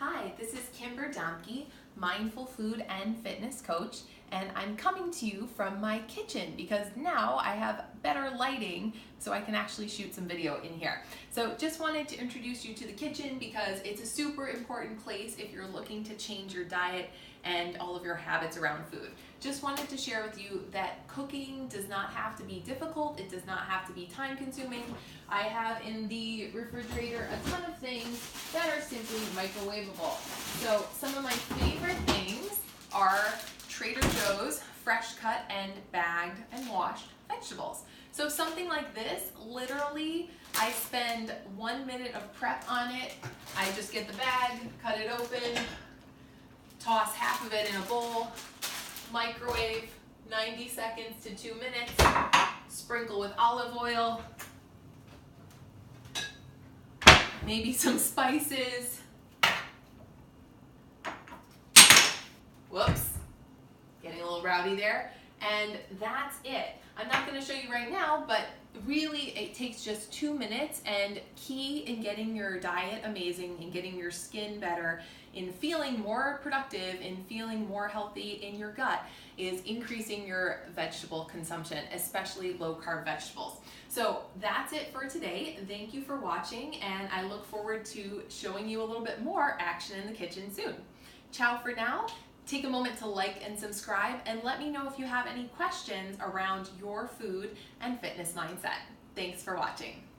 Hi, this is Kimber Domke, Mindful Food and Fitness Coach, and I'm coming to you from my kitchen because now I have better lighting so I can actually shoot some video in here. So just wanted to introduce you to the kitchen because it's a super important place if you're looking to change your diet and all of your habits around food. Just wanted to share with you that cooking does not have to be difficult, it does not have to be time consuming. I have in the refrigerator a ton of things that are simply microwavable. So some of my favorite things are Trader Joe's fresh cut and bagged and washed vegetables. So something like this, literally I spend 1 minute of prep on it. I just get the bag, cut it open, toss half of it in a bowl, microwave 90 seconds to 2 minutes, sprinkle with olive oil, maybe some spices. Whoops, getting a little rowdy there. And that's it. I'm not going to show you right now, but really it takes just 2 minutes, and key in getting your diet amazing, in getting your skin better, in feeling more productive, in feeling more healthy in your gut is increasing your vegetable consumption, especially low carb vegetables. So that's it for today. Thank you for watching, and I look forward to showing you a little bit more action in the kitchen soon. Ciao for now. Take a moment to like and subscribe, and let me know if you have any questions around your food and fitness mindset. Thanks for watching.